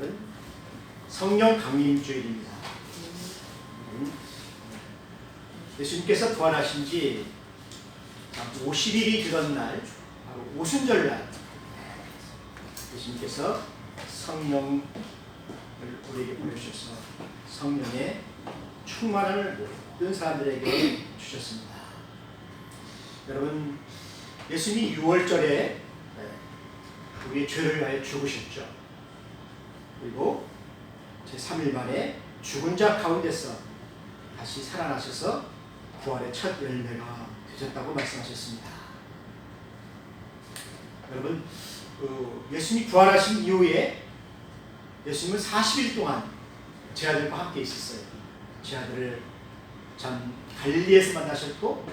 여러분, 성령 강림주일입니다. 예수님께서 부활하신 지 50일이 되던 날, 바로 오순절날, 예수님께서 성령을 우리에게 보내주셔서 성령의 충만함을 모든 사람들에게 주셨습니다. 여러분, 예수님이 6월절에 우리의 죄를 위하여 죽으셨죠. 그리고 제3일 만에 죽은 자 가운데서 다시 살아나셔서 부활의 첫 열매가 되셨다고 말씀하셨습니다. 여러분, 예수님이 부활하신 이후에 예수님은 40일 동안 제 아들과 함께 있었어요. 제 아들을 참 갈릴리에서 만나셨고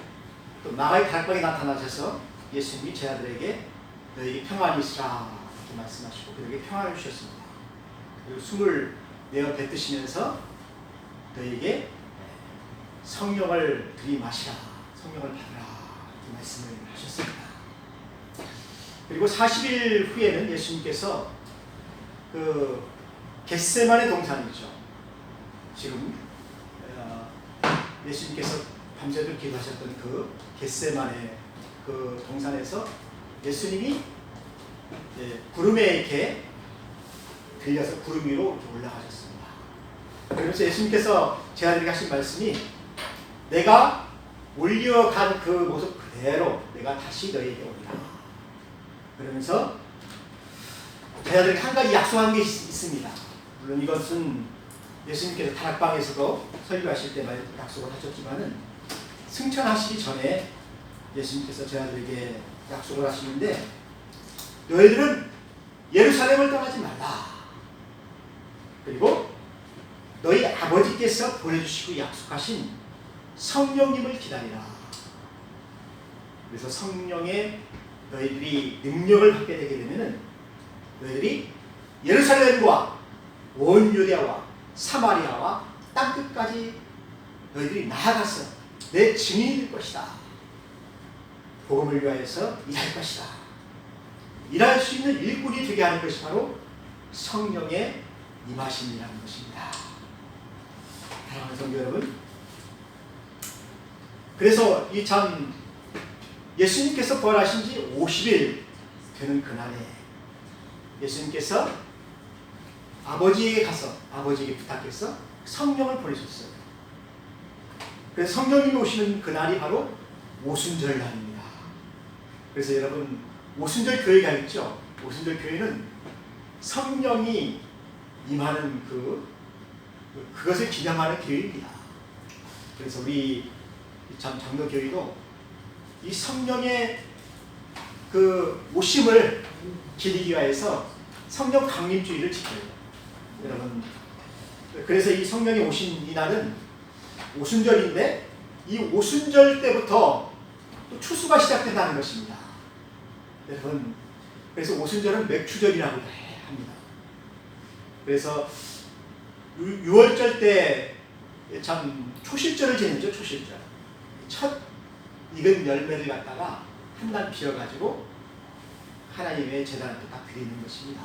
또 마가의 다락방에 나타나셔서 예수님이 제 아들에게 너에게 평안이 있으라 이렇게 말씀하시고 그에게 평안을 주셨습니다. 그리고 숨을 내어 뱉으시면서 너에게 성령을 들이마시라, 성령을 받으라 이렇게 말씀을 하셨습니다. 그리고 40일 후에는 예수님께서 그 겟세마네 동산이죠. 지금 예수님께서 밤새도록 기도하셨던 그 겟세마네 그 동산에서 예수님이 구름에 이렇게 들려서 구름 위로 올라가셨습니다. 그러면서 예수님께서 제 아들에게 하신 말씀이 내가 올려간 그 모습 그대로 내가 다시 너에게 오리라. 그러면서 제 아들에게 한 가지 약속한 게 있습니다. 물론 이것은 예수님께서 다락방에서도 설교하실 때 약속을 하셨지만은 승천하시기 전에 예수님께서 제 아들에게 약속을 하시는데 너희들은 예루살렘을 떠나지 말라. 그리고 너희 아버지께서 보내주시고 약속하신 성령님을 기다리라. 그래서 성령의 너희들이 능력을 받게 되게 되면은 너희들이 예루살렘과 온 유대아와 사마리아와 땅끝까지 너희들이 나아가서 내 증인이 될 것이다. 복음을 위하여서 일할 것이다. 일할 수 있는 일꾼이 되게 하는 것이 바로 성령의 임하심이라는 것입니다. 사랑하는 성도 여러분, 그래서 이 참 예수님께서 부활하신 지 50일 되는 그날에 예수님께서 아버지에게 가서 아버지에게 부탁해서 성령을 보내셨어요. 그래서 성령님이 오시는 그날이 바로 오순절 날입니다. 그래서 여러분 오순절 교회가 있죠. 오순절 교회는 성령이 임하는 그것을 기념하는 교회입니다. 그래서 우리 참 장로교회도 이 성령의 그 오심을 기리기 위해서 성령 강림주의를 지켜요. 여러분, 그래서 이 성령이 오신 이날은 오순절인데 이 오순절 때부터 또 추수가 시작된다는 것입니다. 여러분, 그래서 오순절은 맥추절이라고 합니다. 그래서 6월절 때 참 초실절을 지내죠. 초실절. 첫 익은 열매를 갖다가 한 날 비워가지고 하나님의 제단한테 딱 드리는 것입니다.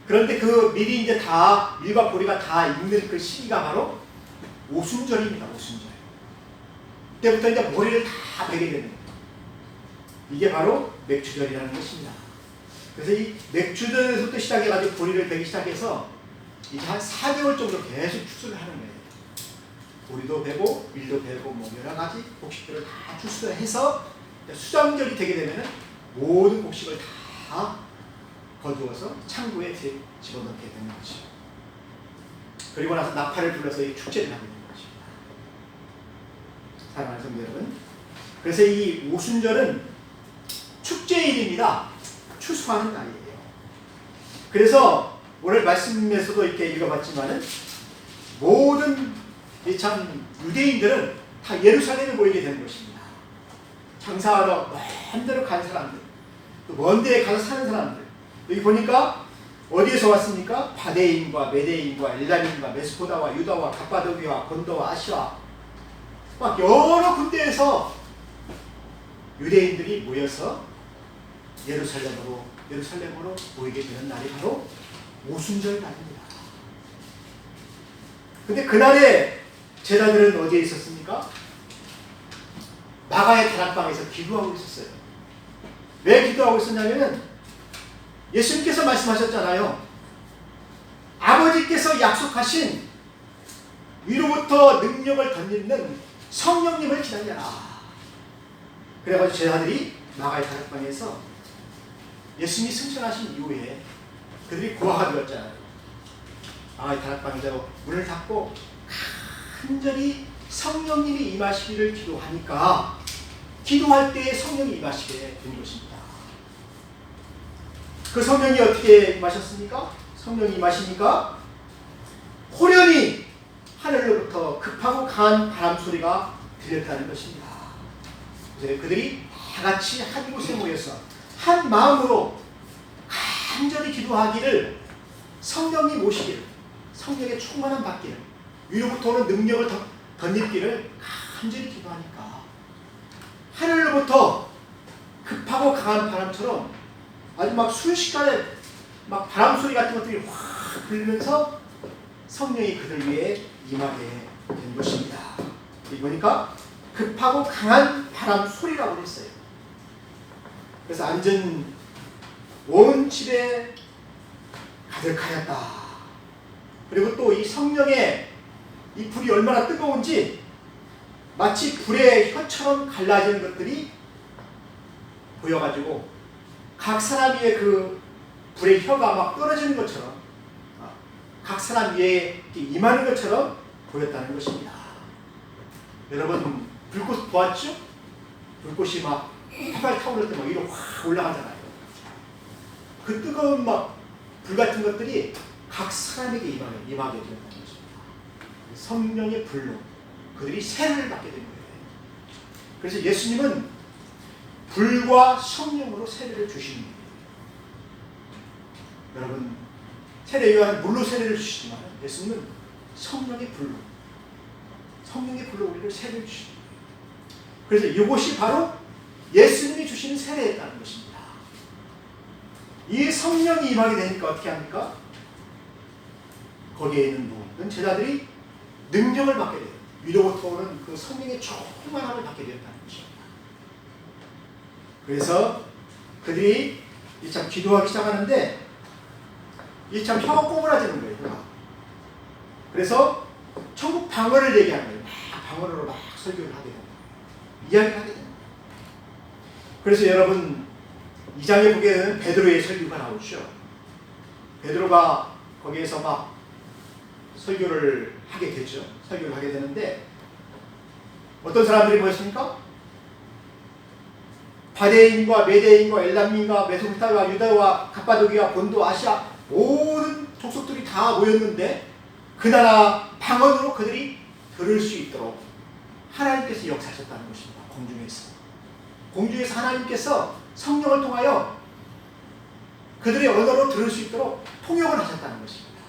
그런데 그 미리 이제 다 밀과 보리가 다 익는 그 시기가 바로 오순절입니다. 오순절. 그때부터 이제 모리를 다 베게 되는 거예요. 이게 바로 맥추절이라는 것입니다. 그래서 이 맥추절에서부터 시작해가지고 보리를 베기 시작해서 이제 한 4개월 정도 계속 추수를 하는 거예요. 보리도 베고 밀도 베고 뭐 여러 가지 곡식들을 다 추수를 해서 수장절이 되게 되면은 모든 곡식을 다 거두어서 창고에 집어넣게 되는 거죠. 그리고 나서 나팔을 불러서 이 축제를 하게 되는 것입니다. 사랑하는 성도 여러분, 그래서 이 오순절은 축제일입니다. 추수하는 날이에요. 그래서 오늘 말씀에서도 이렇게 읽어봤지만은 모든 이 참 유대인들은 다 예루살렘에 모이게 되는 것입니다. 장사하러 먼 데로 간 사람들, 또 먼 데에 가서 사는 사람들. 여기 보니까 어디에서 왔습니까? 바데인과 메데인과 엘람인과 메소포다와 유다와 갑바도기와 본도와 아시아 막 여러 군데에서 유대인들이 모여서 예루살렘으로 예루살렘으로 모이게 되는 날이 바로 오순절 날입니다. 근데 그날에 제자들은 어디에 있었습니까? 마가의 다락방에서 기도하고 있었어요. 왜 기도하고 있었냐면은 예수님께서 말씀하셨잖아요. 아버지께서 약속하신 위로부터 능력을 덧입는 성령님을 기다려라. 그래가지고 제자들이 마가의 다락방에서 예수님이 승천하신 이후에 그들이 고아가 되었잖아요. 마가의 다락방에서 문을 닫고 간절히 성령님이 임하시기를 기도하니까 기도할 때에 성령이 임하시게 된 것입니다. 그 성령이 어떻게 임하셨습니까? 성령이 임하시니까 호련히 하늘로부터 급하고 강한 바람 소리가 들렸다는 것입니다. 그래서 그들이 다 같이 한 곳에 모여서 한 마음으로 간절히 기도하기를 성령님 오시기를, 성령의 충만함 받기를, 위로부터 오는 능력을 덧입기를 간절히 기도하니까 하늘로부터 급하고 강한 바람처럼 아주 막 순식간에 막 바람 소리 같은 것들이 확 불면서 성령이 그들 위에 임하게 된 것입니다. 보니까 급하고 강한 바람 소리라고 했어요. 그래서 앉은 온 집에 가득하였다. 그리고 또 이 성령의 이 불이 얼마나 뜨거운지 마치 불의 혀처럼 갈라지는 것들이 보여가지고 각 사람 위에 그 불의 혀가 막 떨어지는 것처럼 각 사람 위에 임하는 것처럼 보였다는 것입니다. 여러분 불꽃 보았죠? 불꽃이 막 활발 타오를 때 막 위로 확 올라가잖아요. 그 뜨거운 막 불 같은 것들이 각 사람에게 임하게 되었다는 것입니다. 성령의 불로 그들이 세를 받게 된 거예요. 그래서 예수님은 불과 성령으로 세례를 주시는 거예요. 여러분 세례 요한은 물로 세례를 주시지만 예수님은 성령의 불로 우리를 세례를 주시는 거예요. 그래서 이것이 바로 예수님이 주시는 세례였다는 것입니다. 이 성령이 임하게 되니까 어떻게 합니까? 거기에 있는 모든 제자들이 능력을 받게 돼요. 위로부터 오는 그 성령의 충만함을 받게 되었다는 것입니다. 그래서 그들이 참 기도하기 시작하는데 이 참 혀가 꼬부라지는 거예요. 그래서 천국 방언을 얘기하는 거예요. 방언으로 막 설교를 하게 됩니다. 이야기를 하게 됩니다. 그래서 여러분 2장에 보게 되는 베드로의 설교가 나오죠. 베드로가 거기에서 막 설교를 하게 되죠. 설교를 하게 되는데 어떤 사람들이 뭐였습니까? 바데인과 메데인과 엘람민과 메소포타미아와 유다와 갑바도기와 본도 아시아 모든 족속들이 다 모였는데 그 나라 방언으로 그들이 들을 수 있도록 하나님께서 역사하셨다는 것입니다. 공중에서 하나님께서 성령을 통하여 그들의 언어로 들을 수 있도록 통역을 하셨다는 것입니다.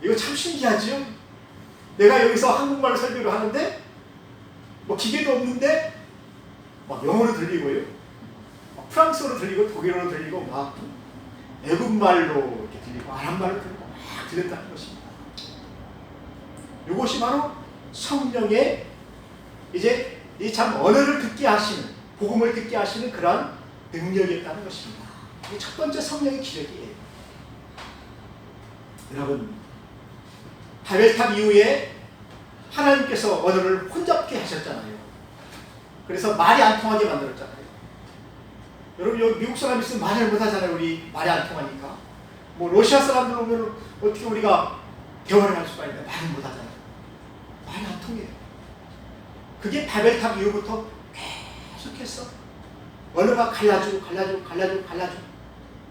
이거 참 신기하죠? 내가 여기서 한국말로 설교를 하는데 뭐 기계도 없는데 막 영어로 들리고요, 막 프랑스어로 들리고 독일어로 들리고 막 애국말로 이렇게 들리고 아랍말로 들리고 막 들렸다는 것입니다. 이것이 바로 성령의 이제 이 참 언어를 듣게 하시는, 복음을 듣게 하시는 그러한 능력이었다는 것입니다. 이게 첫 번째 성령의 기력이에요. 여러분 바벨탑 이후에 하나님께서 언어를 혼잡게 하셨잖아요. 그래서 말이 안 통하게 만들었잖아요. 여러분 여기 미국 사람 있으면 말을 못하잖아요. 우리 말이 안 통하니까. 뭐 러시아 사람들 오면 어떻게 우리가 대화를 할 수가 있나요? 말을 못하잖아요. 말이 안 통해요. 그게 바벨탑 이후부터 계속해서 언어가 갈라지고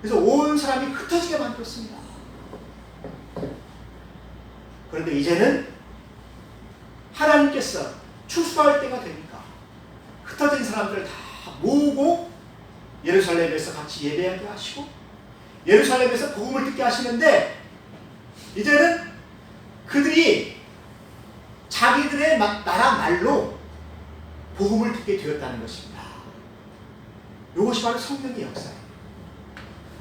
그래서 온 사람이 흩어지게 만들었습니다. 그런데 이제는 하나님께서 추수할 때가 되니까 흩어진 사람들을 다 모으고 예루살렘에서 같이 예배하게 하시고 예루살렘에서 복음을 듣게 하시는데 이제는 그들이 자기들의 나라 말로 복음을 듣게 되었다는 것입니다. 이것이 바로 성령의 역사예요.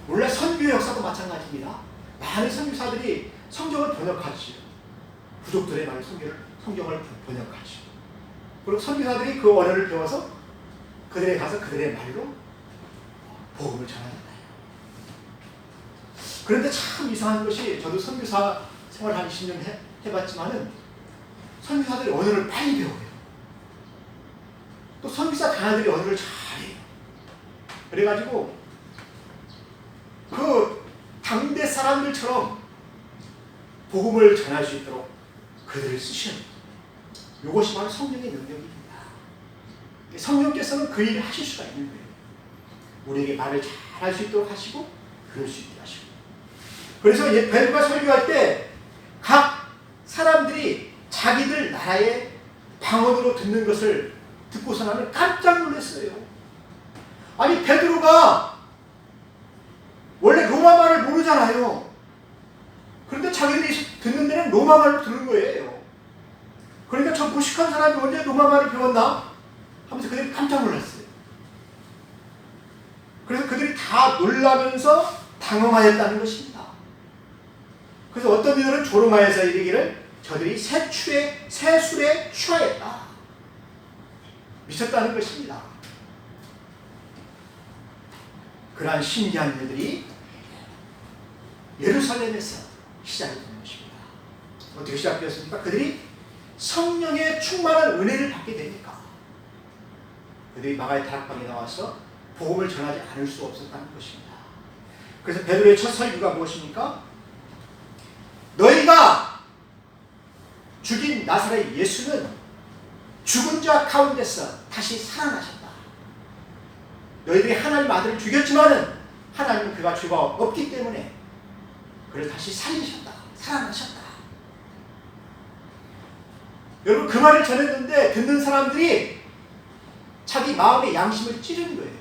원래 선교 역사도 마찬가지입니다. 많은 선교사들이 성경을 번역하지요. 부족들의 많은 성경을 번역하지요. 그리고 선교사들이 그 언어를 배워서 그들에 가서 그들의 말로 복음을 전하잖아요. 그런데 참 이상한 것이, 저도 선교사 생활 한 20년 해봤지만은 선교사들이 언어를 빨리 배워요. 또 선교사 강아들이 언어를 잘해요. 그래가지고 그 당대 사람들처럼 복음을 전할 수 있도록 그들을 쓰시는, 이것이 바로 성령의 능력입니다. 성령께서는 그 일을 하실 수가 있는 거예요. 우리에게 말을 잘 할 수 있도록 하시고 그럴 수 있게 하시고. 그래서 베드로가 설교할 때 각 사람들이 자기들 나라의 방언으로 듣는 것을 듣고서 나는 깜짝 놀랐어요. 아니, 베드로가 원래 로마말을 모르잖아요. 그런데 자기들이 듣는 데는 로마말로 들은 거예요. 그러니까 저 무식한 사람이 언제 로마말을 배웠나 하면서 그들이 깜짝 놀랐어요. 그래서 그들이 다 놀라면서 당황하였다는 것입니다. 그래서 어떤 이들은 조롱하여서 이르기를 저들이 새술에 취하였다. 미쳤다는 것입니다. 그러한 신기한 일들이 예루살렘에서 시작이 되는 것입니다. 어떻게 시작되었습니까? 그들이 성령의 충만한 은혜를 받게 되니까 그들이 마가의 다락방에 나와서 복음을 전하지 않을 수 없었다는 것입니다. 그래서 베드로의 첫 설교가 무엇입니까? 너희가 죽인 나사렛 예수는 죽은 자 가운데서 다시 살아나셨다. 너희들이 하나님 아들을 죽였지만은 하나님은 그가 죄가 없기 때문에 그를 다시 살리셨다. 살아나셨다. 여러분, 그 말을 전했는데 듣는 사람들이 자기 마음의 양심을 찌르는 거예요.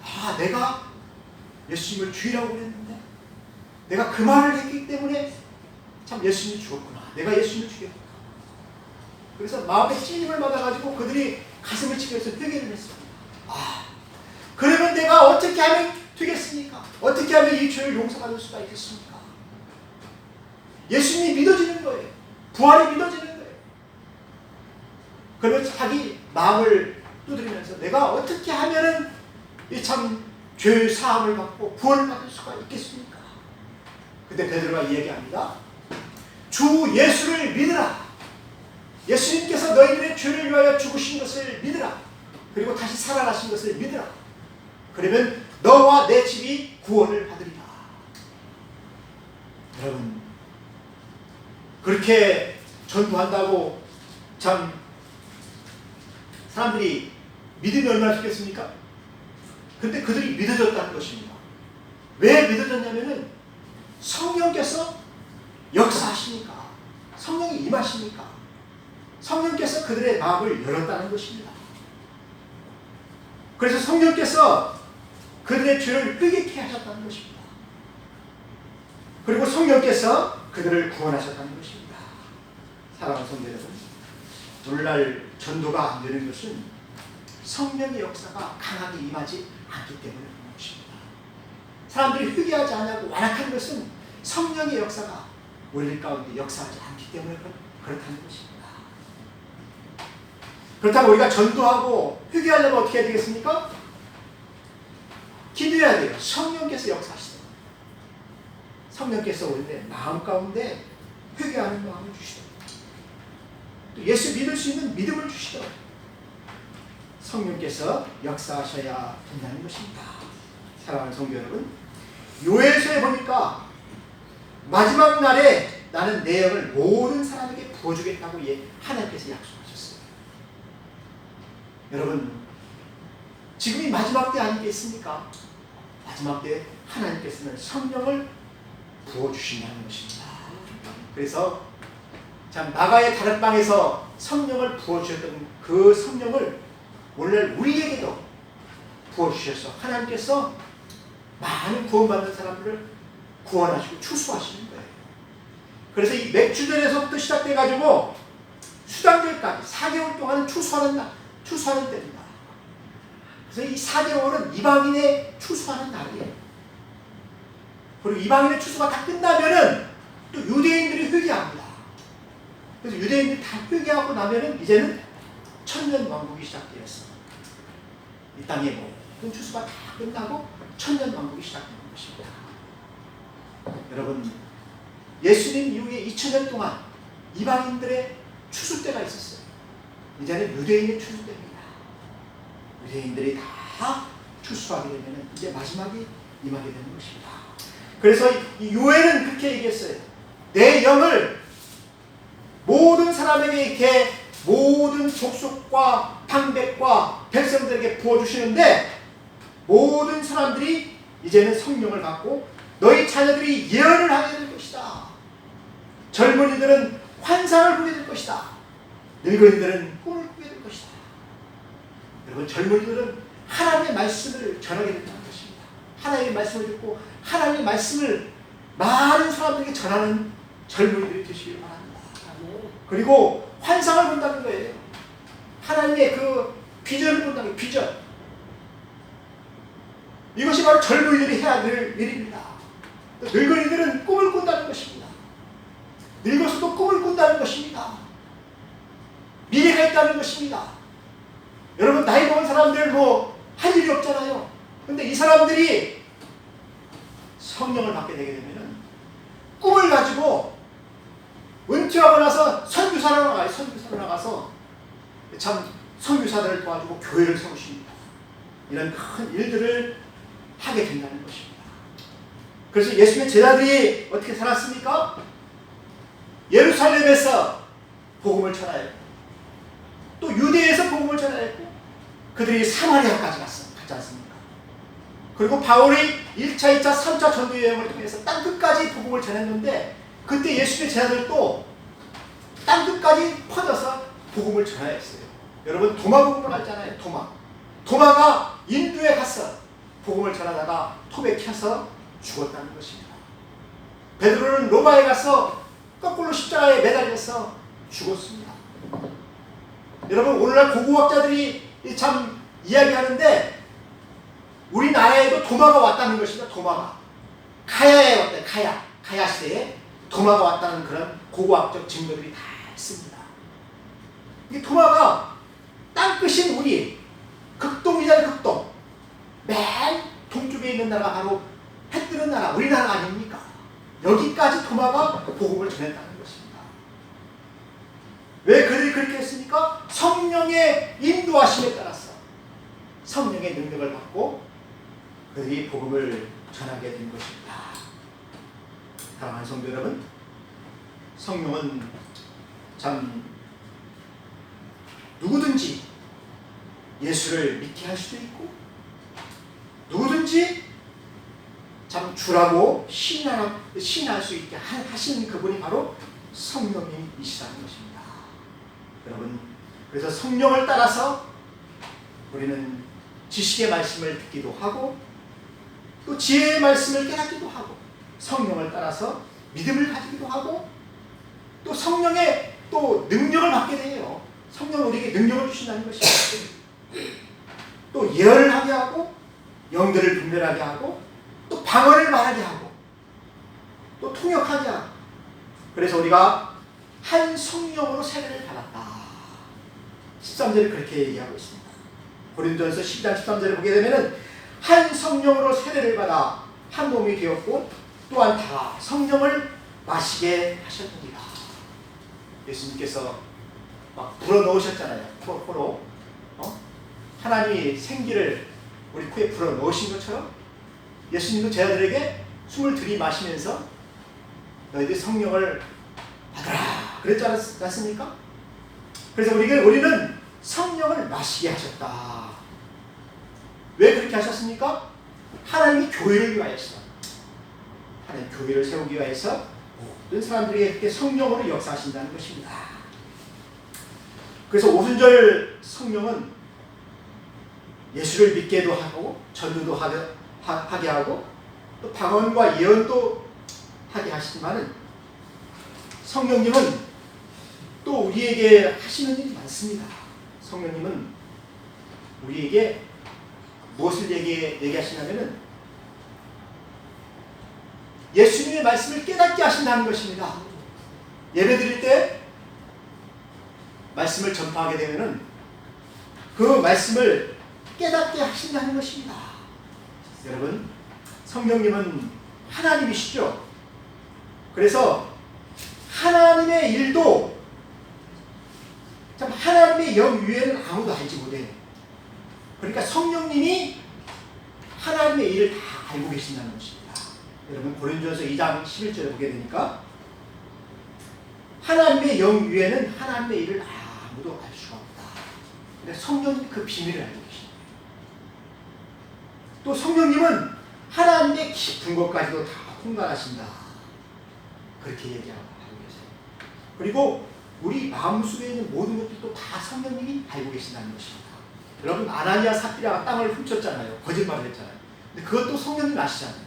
아, 내가 예수님을 죽이라고 그랬는데 내가 그 말을 했기 때문에 참 예수님이 죽었구나. 내가 예수님을 죽였구나. 그래서 마음의 찔림을 받아가지고 그들이 가슴을 치면서 회개를 했습니다. 아, 그러면 내가 어떻게 하면 되겠습니까? 어떻게 하면 이 죄를 용서받을 수가 있겠습니까? 예수님이 믿어지는 거예요. 부활이 믿어지는 거예요. 그러면서 자기 마음을 두드리면서 내가 어떻게 하면은 이 참 죄 사함을 받고 구원을 받을 수가 있겠습니까? 그때 베드로가 이야기합니다. 주 예수를 믿으라. 예수님께서 너희들의 죄를 위하여 죽으신 것을 믿으라. 그리고 다시 살아나신 것을 믿으라. 그러면 너와 내 집이 구원을 받으리라. 여러분, 그렇게 전도한다고 참 사람들이 믿음이 얼마나 좋겠습니까? 근데 그들이 믿어졌다는 것입니다. 왜 믿어졌냐면은 성령께서 역사하시니까, 성령이 임하시니까, 성령께서 그들의 마음을 열었다는 것입니다. 그래서 성령께서 그들의 죄를 끄게 하셨다는 것입니다. 그리고 성령께서 그들을 구원하셨다는 것입니다. 사랑하는 성도 여러분, 오늘날 전도가 안 되는 것은 성령의 역사가 강하게 임하지 않기 때문에 그런 것입니다. 사람들이 회개하지 않냐고 완악한 것은 성령의 역사가 우리 가운데 역사하지 않기 때문에 그렇다는 것입니다. 그렇다고 우리가 전도하고 회개하려면 어떻게 해야 되겠습니까? 기도해야 돼요. 성령께서 역사하시도록. 성령께서 우리의 마음 가운데 회개하는 마음을 주시도록, 또 예수 믿을 수 있는 믿음을 주시도록 성령께서 역사하셔야 된다는 것입니다. 사랑하는 성도 여러분, 요엘서에 보니까 마지막 날에 나는 내 영을 모든 사람에게 부어주겠다고 하나님께서 약속하셨어요. 여러분, 지금이 마지막 때 아니겠습니까? 마지막 때 하나님께서는 성령을 부어주신다는 것입니다. 그래서 참 마가의 다락방에서 성령을 부어주셨던 그 성령을 오늘 우리에게도 부어주셔서 하나님께서 많은 구원받는 사람들을 구원하시고 추수하시는 거예요. 그래서 이 맥주절에서부터 시작돼가지고 수장절까지 4개월 동안은 추수하는 때입니다. 그래서 이 4개월은 이방인의 추수하는 날이에요. 그리고 이방인의 추수가 다 끝나면은 또 유대인들이 회개합니다. 그래서 유대인들이 다 회개하고 나면은 이제는 천년 왕국이 시작되었어. 이 땅의 모든 추수가 다 끝나고 천년 왕국이 시작되는 것입니다. 여러분, 예수님 이후에 2000년 동안 이방인들의 추수 때가 있었어요. 이제는 유대인의 추수 때입니다. 유대인들이 다 추수하게 되면 이제 마지막이 임하게 되는 것입니다. 그래서 이 요엘은 그렇게 얘기했어요. 내 영을 모든 사람에게 이렇게 모든 족속과 방백과 백성들에게 부어주시는데 모든 사람들이 이제는 성령을 받고 너희 자녀들이 예언을 하게 될 것이다. 젊은이들은 환상을 보게 될 것이다. 늙은이들은 꿈을 꾸게 될 것이다. 여러분, 젊은이들은 하나님의 말씀을 전하게 된다는 것입니다. 하나님의 말씀을 듣고 하나님의 말씀을 많은 사람들에게 전하는 젊은이들이 되시길 바랍니다. 그리고 환상을 본다는 거예요. 하나님의 그 비전을 본다는 거예요. 비전. 이것이 바로 젊은이들이 해야 될 일입니다. 늙은이들은 꿈을 꾼다는 것입니다. 늙어서도 꿈을 꾼다는 것입니다. 미래가 있다는 것입니다. 여러분, 나이 먹은 사람들 할 일이 없잖아요. 근데 이 사람들이 성령을 받게 되게 되면은 꿈을 가지고 은퇴하고 나서 선교사로 나가요. 선교사로 나가서 참 선교사들을 도와주고 교회를 세우십니다. 이런 큰 일들을 하게 된다는 것입니다. 그래서 예수님의 제자들이 어떻게 살았습니까? 예루살렘에서 복음을 전하였고 또 유대에서 복음을 전하였고 그들이 사마리아까지 갔지 않습니까? 그리고 바울이 1차, 2차, 3차 전도 여행을 통해서 땅끝까지 복음을 전했는데 그때 예수님의 제자들도 땅끝까지 퍼져서 복음을 전하였어요. 여러분, 도마 복음을 알잖아요. 도마가 인도에 가서 복음을 전하다가 톱에 켜서 죽었다는 것입니다. 베드로는 로마에 가서 거꾸로 십자가에 매달려서 죽었습니다. 여러분, 오늘날 고고학자들이 참 이야기하는데 우리나라에도 도마가 왔다는 것입니다. 도마가 가야에 왔다. 가야 시대에 도마가 왔다는 그런 고고학적 증거들이 다 있습니다. 이 도마가 땅끝인 우리 극동이잖아요. 극동. 맨 동쪽에 있는 나라가 바로 해 뜨는 나라, 우리나라 아닙니까? 여기까지 도마가 복음을 전했다는 것입니다. 왜 그들이 그렇게 했습니까? 성령의 인도하심에 따라서 성령의 능력을 받고 그들이 복음을 전하게 된 것입니다. 사랑하는 성도 여러분, 성령은 참 누구든지 예수를 믿게 할 수도 있고 누구든지 참 주라고 신할 수 있게 하시는 그분이 바로 성령님이시라는 것입니다. 여러분, 그래서 성령을 따라서 우리는 지식의 말씀을 듣기도 하고 또 지혜의 말씀을 깨닫기도 하고 성령을 따라서 믿음을 가지기도 하고 또 성령의 또 능력을 받게 돼요. 성령은 우리에게 능력을 주신다는 것입니다. 또 예언을 하게 하고 영들을 분별하게 하고 또 방언을 말하게 하고 또 통역하게 하고 그래서 우리가 한 성령으로 세례를 받았다. 13절에 그렇게 얘기하고 있습니다. 고린도전서 12장 13절에 보게 되면은 한 성령으로 세례를 받아 한 몸이 되었고 또한 다 성령을 마시게 하셨느니라. 예수님께서 막 불어넣으셨잖아요. 코로 하나님이 생기를 우리 코에 불어넣으신 것처럼 예수님도 제자들에게 숨을 들이마시면서 너희들이 성령을 받아라 그랬지 않습니까? 그래서 우리는 성령을 마시게 하셨다. 왜 그렇게 하셨습니까? 하나님이 교회를 위하여서 하나님 교회를 세우기 위해서 모든 사람들에게 성령으로 역사하신다는 것입니다. 그래서 오순절 성령은 예수를 믿게도 하고 전도도 하게 하고 또 방언과 예언도 하게 하시지만은 성령님은 또 우리에게 하시는 일이 많습니다. 성령님은 우리에게 무엇을 얘기하시냐면은 예수님의 말씀을 깨닫게 하신다는 것입니다. 예배 드릴 때 말씀을 전파하게 되면은 그 말씀을 깨닫게 하신다는 것입니다. 여러분, 성령님은 하나님이시죠. 그래서 하나님의 일도 참 하나님의 영 위에는 아무도 알지 못해요. 그러니까 성령님이 하나님의 일을 다 알고 계신다는 것입니다. 여러분, 고린도전서 2장 11절에 보게 되니까 하나님의 영 위에는 하나님의 일을 아무도 알 수가 없다. 그러니까 성령님이 그 비밀을 알고 계십니다. 또 성령님은 하나님의 깊은 것까지도 다 통달하신다. 그렇게 얘기하고 계세요. 그리고 우리 마음속에 있는 모든 것들도 다 성령님이 알고 계신다는 것입니다. 여러분, 아나니아 삽비라가 땅을 훔쳤잖아요. 거짓말을 했잖아요. 근데 그것도 성령님 아시잖아요.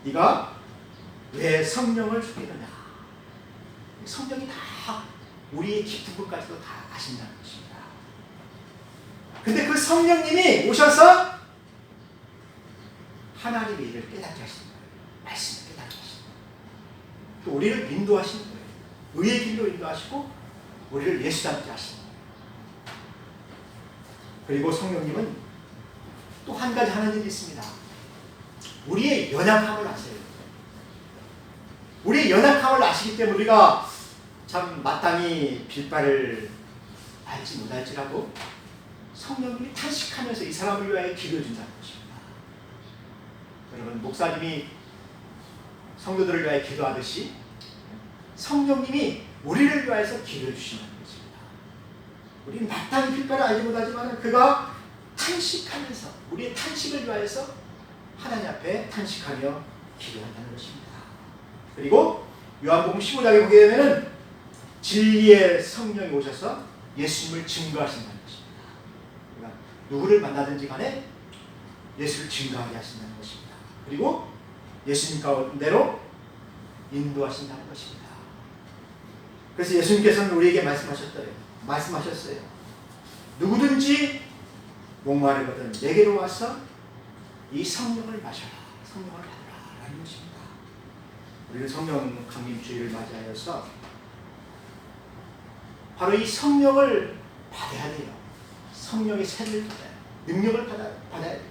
네가 왜 성령을 속이느냐. 성령이 다 우리의 깊은 것까지도 다 아신다는 것입니다. 근데 그 성령님이 오셔서 하나님의 일을 깨닫게 하시는 거예요. 말씀을 깨닫게 하시는 거예요. 또 우리를 인도하시는 거예요. 의의 길로 인도하시고 우리를 예수 닮게 하시는 거예요. 그리고 성령님은 또 한 가지 하는 일이 있습니다. 우리의 연약함을 아세요. 우리의 연약함을 아시기 때문에 우리가 참 마땅히 빌바를 알지 못할지라도 성령님이 탄식하면서 이 사람을 위하여 기도해 준다는 것입니다. 여러분, 목사님이 성도들을 위하여 기도하듯이 성령님이 우리를 위하여서 기도해 주신다는 것입니다. 우리는 마땅히 빌바를 알지 못하지만 그가 탄식하면서 우리의 탄식을 위하여서 하나님 앞에 탄식하며 기도한다는 것입니다. 그리고 요한복음 15장에 보게 되면 진리의 성령이 오셔서 예수님을 증거하신다는 것입니다. 그러니까 누구를 만나든지 간에 예수를 증거하게 하신다는 것입니다. 그리고 예수님 가운데로 인도하신다는 것입니다. 그래서 예수님께서는 우리에게 말씀하셨어요. 누구든지 목마르거든 내게로 와서 이 성령을 마셔라. 성령을 받으라. 라는 것입니다. 우리는 성령 강림주의를 맞이하여서 바로 이 성령을 받아야 돼요. 성령의 세례를 받아야 돼요. 능력을 받아야 돼요.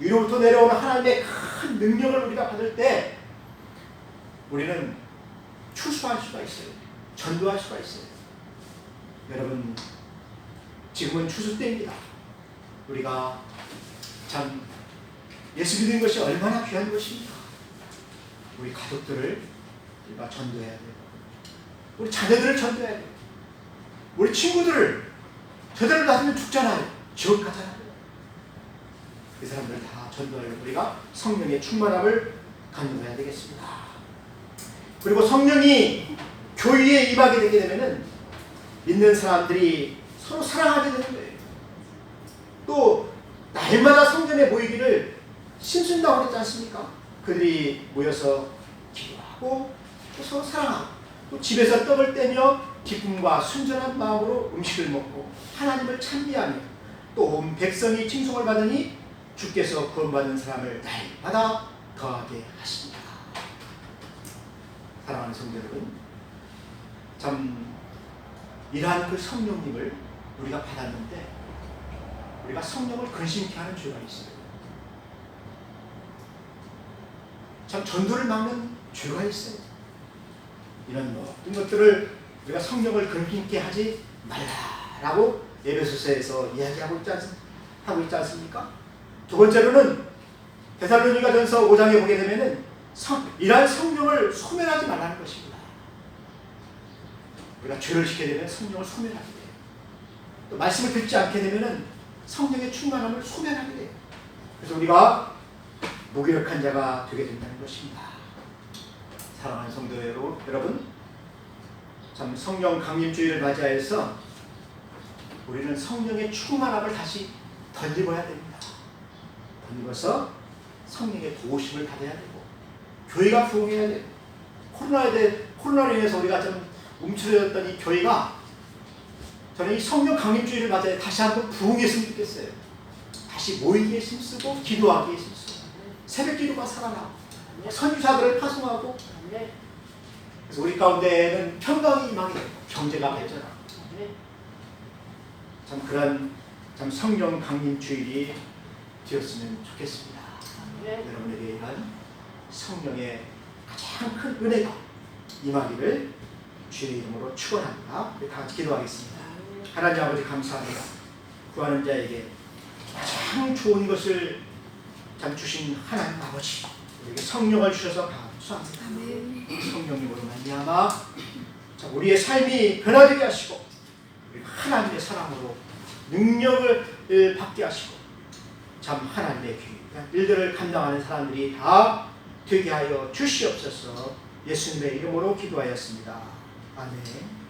위로부터 내려오는 하나님의 큰 능력을 우리가 받을 때 우리는 추수할 수가 있어요. 전도할 수가 있어요. 여러분, 지금은 추수 때입니다. 우리가 참 예수 믿는 것이 얼마나 귀한 것입니까? 우리 가족들을 우리가 전도해야 돼요. 우리 자녀들을 전도해야 돼요. 우리 친구들을 저들을 놔두면 죽잖아요. 지옥 가잖아요. 그 사람들을 다 전도하려고 우리가 성령의 충만함을 간구해야 되겠습니다. 그리고 성령이 교회에 임하게 되게 되면은 믿는 사람들이 서로 사랑하게 되는 거예요. 또 날마다 성전에 모이기를 심순다고 그랬지 않습니까? 그들이 모여서 기도하고 또 서로 사랑하고 또 집에서 떡을 떼며 기쁨과 순전한 마음으로 음식을 먹고 하나님을 찬미하며 또 온 백성이 칭송을 받으니 주께서 구원받는 사람을 날마다 더하게 하십니다. 사랑하는 성도 여러분, 참 이러한 그 성령님을 우리가 받았는데 우리가 성령을 근심케 하는 죄가 있어요. 참 전도를 막는 죄가 있어요. 이런 모든 것들을 우리가 성령을 근심케 하지 말라라고 에베소서에서 이야기하고 있지 않습니까? 두 번째로는 데살로니가전서 5장에 보게 되면은 이러한 성령을 소멸하지 말라는 것입니다. 우리가 죄를 지게 되면 성령을 소멸하게 돼요. 또 말씀을 듣지 않게 되면은 성령의 충만함을 소멸하게 돼요. 그래서 우리가 무기력한 자가 되게 된다는 것입니다. 사랑하는 성도 여러분, 참 성령 강림주의를 맞이하여서 우리는 성령의 충만함을 다시 덧입어야 됩니다. 덧입어서 성령의 도우심을 받아야 되고 교회가 부흥해야 돼요. 코로나로 인해서 우리가 좀 움츠러졌던 이 교회가 저는 이 성령 강림주의를 맞아야 다시 한번 부흥했으면 좋겠어요. 다시 모이기에 힘쓰고 기도하기에 힘쓰고 새벽 기도가 살아나고 선지자들을 파송하고, 그래서 우리 가운데는 평강이 임하게 되고 경제가 발전하고, 참 그런 참 성령 강림 주일이 되었으면 좋겠습니다. 여러분에게 이런 성령의 가장 큰 은혜가 임하기를 주의 이름으로 축원합니다. 우리 다 같이 기도하겠습니다. 하나님 아버지 감사합니다. 구하는 자에게 가장 좋은 것을 참 주신 하나님 아버지, 우리에게 성령을 주셔서 감사합니다. 성령님으로 말미암아 우리의 삶이 변화되게 하시고 하나님의 사랑으로 능력을 받게 하시고 참 하나님의 귀한 일들을 감당하는 사람들이 다 되게 하여 주시옵소서. 예수님의 이름으로 기도하였습니다. 아멘.